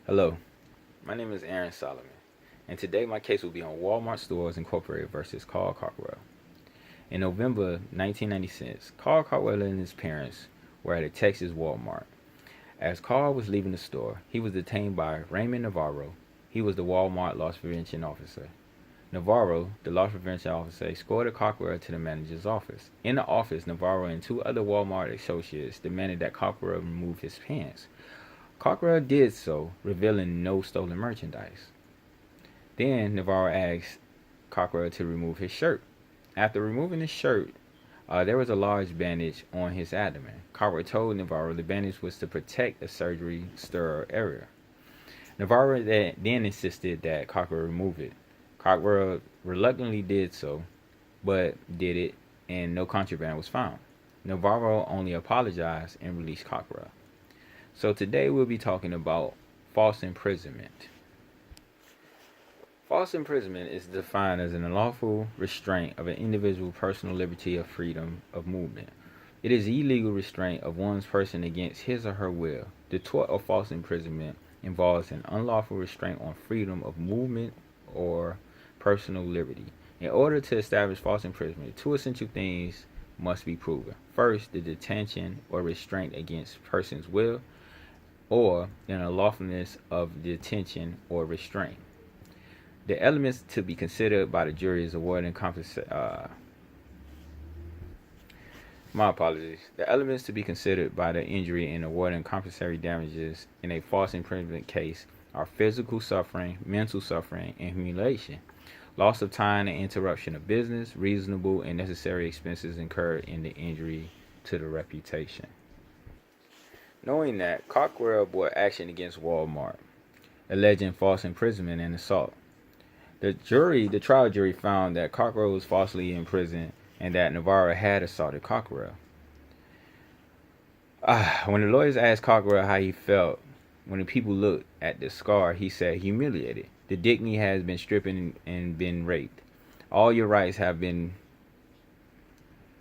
Hello, my name is Aaron Solomon, and today my case will be on Walmart Stores Incorporated versus Carl Cockrell. In November 1996, Carl Cockrell and his parents were at a Texas Walmart. As Carl was leaving the store, he was detained by Raymond Navarro. He was the Walmart loss prevention officer. Navarro, the loss prevention officer, escorted Cockrell to the manager's office. In the office, Navarro and two other Walmart associates demanded that Cockrell remove his pants. Cockrell did so, revealing no stolen merchandise. Then Navarro asked Cockrell to remove his shirt. After removing his shirt, there was a large bandage on his abdomen. Cockrell told Navarro the bandage was to protect a surgery stir area. Navarro then insisted that Cockrell remove it. Cockrell reluctantly did so, but did it, and no contraband was found. Navarro only apologized and released Cockrell. So today we'll be talking about false imprisonment. False imprisonment is defined as an unlawful restraint of an individual's personal liberty or freedom of movement. It is illegal restraint of one's person against his or her will. The tort of false imprisonment involves an unlawful restraint on freedom of movement or personal liberty. In order to establish false imprisonment, two essential things must be proven. First, the detention or restraint against person's will, or an unlawfulness of detention or restraint. The elements to be considered by the jury is awarding my apologies. The elements to be considered by the injury in awarding compensatory damages in a false imprisonment case are physical suffering, mental suffering, and humiliation, loss of time and interruption of business, reasonable and necessary expenses incurred in the injury to the reputation. Knowing that, Cockrell brought action against Walmart, alleging false imprisonment and assault. The trial jury found that Cockrell was falsely imprisoned and that Navarro had assaulted Cockrell. When the lawyers asked Cockrell how he felt when the people looked at the scar, he said, "Humiliated. The dignity has been stripped and been raped. All your rights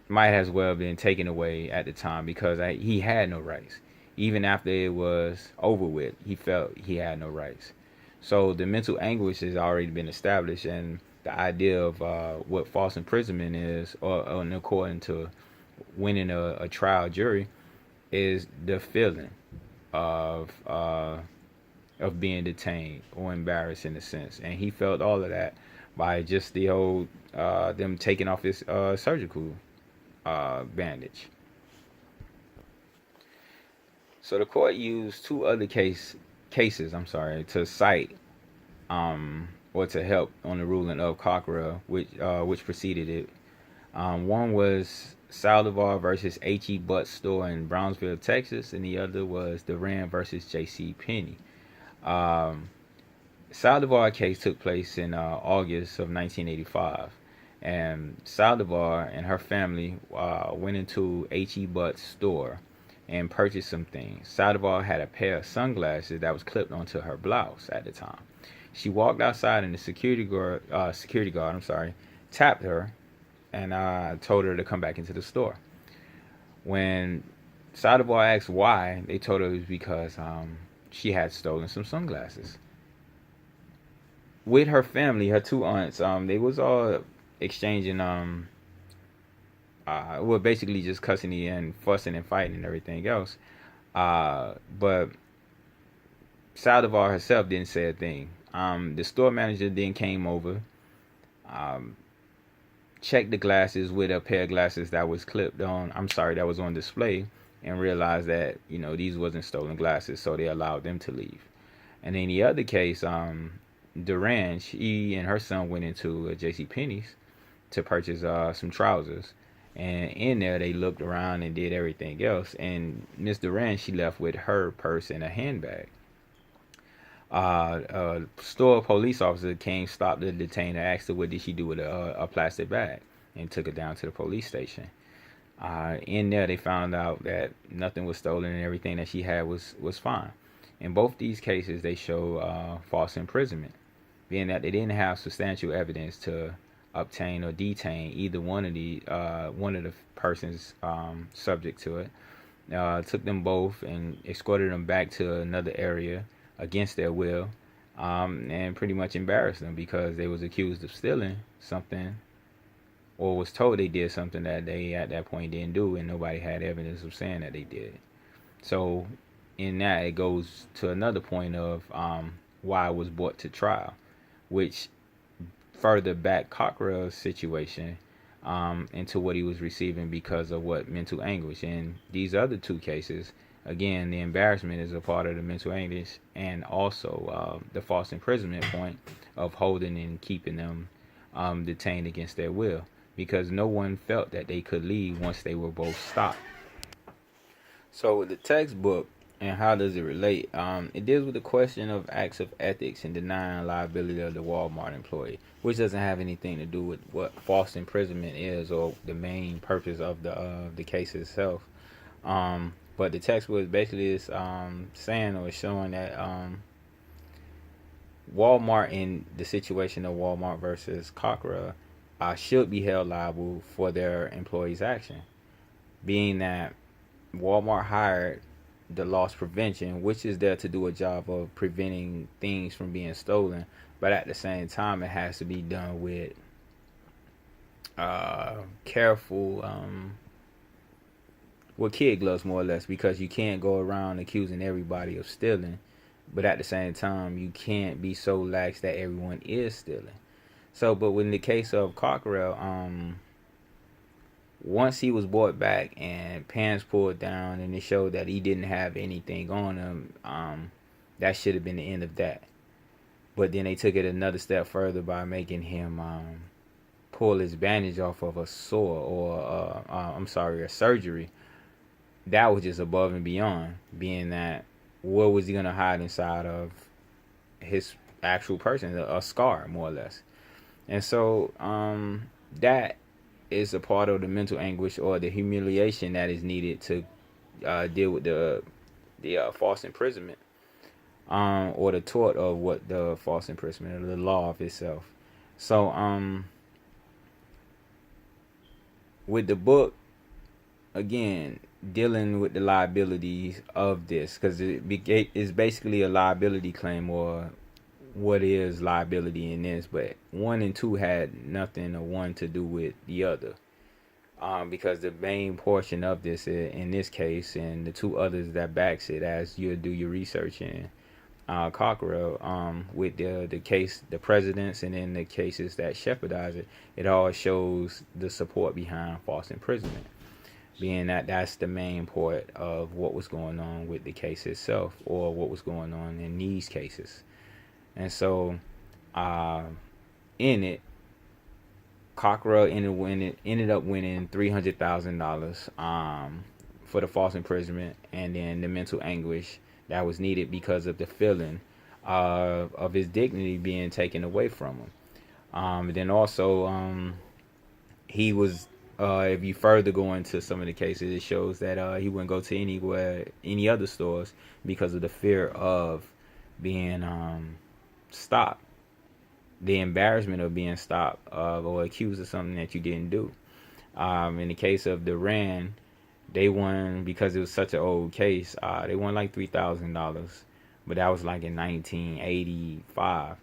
might as well have been taken away at the time because he had no rights. Even after it was over with, he felt he had no rights." So the mental anguish has already been established, and the idea of what false imprisonment is, or according to winning a trial jury, is the feeling of being detained or embarrassed in a sense, and he felt all of that by just the whole them taking off his surgical bandage. So the court used two other cases to cite or to help on the ruling of Cockrell, which preceded it. One was Saldivar versus H.E. Butt's store in Brownsville, Texas, and the other was Duran versus J.C. Penney. Saldivar case took place in August of 1985, and Saldivar and her family went into H.E. Butt's store and purchased some things. Saldivar had a pair of sunglasses that was clipped onto her blouse at the time. She walked outside, and the security guard, tapped her and told her to come back into the store. When Saldivar asked why, they told her it was because she had stolen some sunglasses. With her family, her two aunts, they was all exchanging basically just cussing and fussing and fighting and everything else. But Saldivar herself didn't say a thing. The store manager then came over, checked the glasses with a pair of glasses that was that was on display, and realized that, these wasn't stolen glasses, so they allowed them to leave. And in the other case, Duran, she and her son went into J.C. Penney's to purchase some trousers. And in there, they looked around and did everything else. And Miss Duran, she left with her purse and a handbag. A store police officer came, stopped the detainer, asked her what did she do with a plastic bag, and took her down to the police station. In there, they found out that nothing was stolen and everything that she had was fine. In both these cases, they show false imprisonment, being that they didn't have substantial evidence to obtain or detain either one of the persons subject to it. took them both and escorted them back to another area against their will, and pretty much embarrassed them because they was accused of stealing something, or was told they did something that they at that point didn't do, and nobody had evidence of saying that they did. So in that, it goes to another point of why it was brought to trial, which further back Cockrell's situation into what he was receiving because of what mental anguish. And these other two cases, again, the embarrassment is a part of the mental anguish, and also the false imprisonment point of holding and keeping them detained against their will, because no one felt that they could leave once they were both stopped. So with the textbook, and how does it relate? It deals with the question of acts of ethics and denying liability of the Walmart employee, which doesn't have anything to do with what false imprisonment is or the main purpose of the case itself. But the textbook basically is saying or showing that Walmart, in the situation of Walmart versus Cockrell, should be held liable for their employees' action, being that Walmart hired the loss prevention, which is there to do a job of preventing things from being stolen, but at the same time, it has to be done with careful, with kid gloves, more or less, because you can't go around accusing everybody of stealing, but at the same time, you can't be so lax that everyone is stealing. So, but in the case of Cockrell, once he was brought back and pants pulled down and it showed that he didn't have anything on him, that should have been the end of that. But then they took it another step further by making him pull his bandage off of a sore, or a surgery. That was just above and beyond, being that what was he going to hide inside of his actual person, a scar, more or less. And so that is a part of the mental anguish or the humiliation that is needed to deal with the false imprisonment, or the tort of what the false imprisonment, or the law of itself. So with the book, again, dealing with the liabilities of this, because it's basically a liability claim, or what is liability in this, but 1 and 2 had nothing or one to do with the other, because the main portion of this in this case, and the 2 others that backs it, as you do your research in Cockrell, with the case, the presidents, and then the cases that shepherdize it, it all shows the support behind false imprisonment, being that that's the main part of what was going on with the case itself, or what was going on in these cases. And so, in it, Cockrell ended up winning $300,000 for the false imprisonment, and then the mental anguish that was needed because of the feeling of his dignity being taken away from him. Then also, he was, if you further go into some of the cases, it shows that he wouldn't go to any other stores because of the fear of being stopped, the embarrassment of being stopped or accused of something that you didn't do. In the case of Duran, they won, because it was such an old case, they won like $3,000, but that was like in 1985.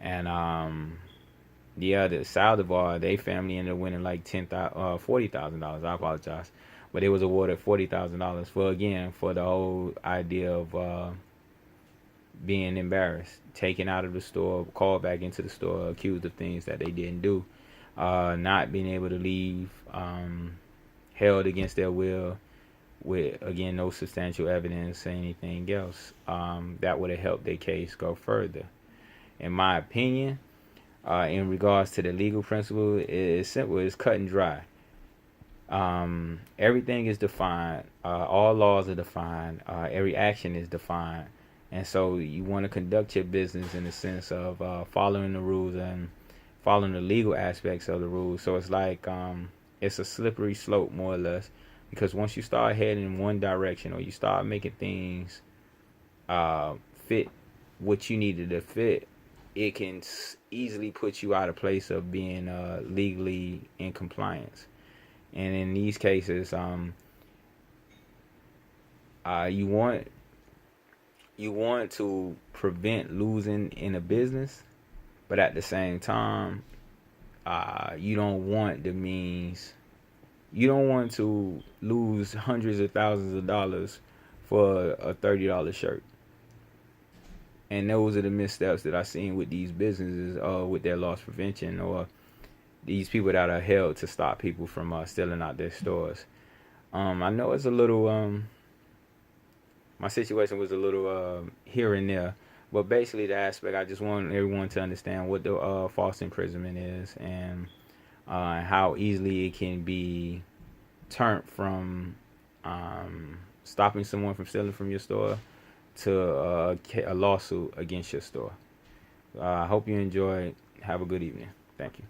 And the Saldivar, they family ended up winning like $40,000. I apologize, but it was awarded $40,000 for the whole idea of being embarrassed, taken out of the store, called back into the store, accused of things that they didn't do, not being able to leave, held against their will, with, again, no substantial evidence or anything else that would have helped their case go further. In my opinion, in regards to the legal principle, it's simple. It's cut and dry. Everything is defined. All laws are defined. Every action is defined. And so you want to conduct your business in the sense of following the rules and following the legal aspects of the rules. So it's like it's a slippery slope, more or less, because once you start heading in one direction, or you start making things fit what you needed to fit, it can easily put you out of place of being legally in compliance. And in these cases, You want to prevent losing in a business, but at the same time, you don't want the means. You don't want to lose hundreds of thousands of dollars for a $30 shirt. And those are the missteps that I've seen with these businesses, with their loss prevention, or these people that are held to stop people from stealing out their stores. I know it's a little. My situation was a little here and there, but basically the aspect I just want everyone to understand what the false imprisonment is, and how easily it can be turned from stopping someone from stealing from your store to a lawsuit against your store. I hope you enjoyed. Have a good evening. Thank you.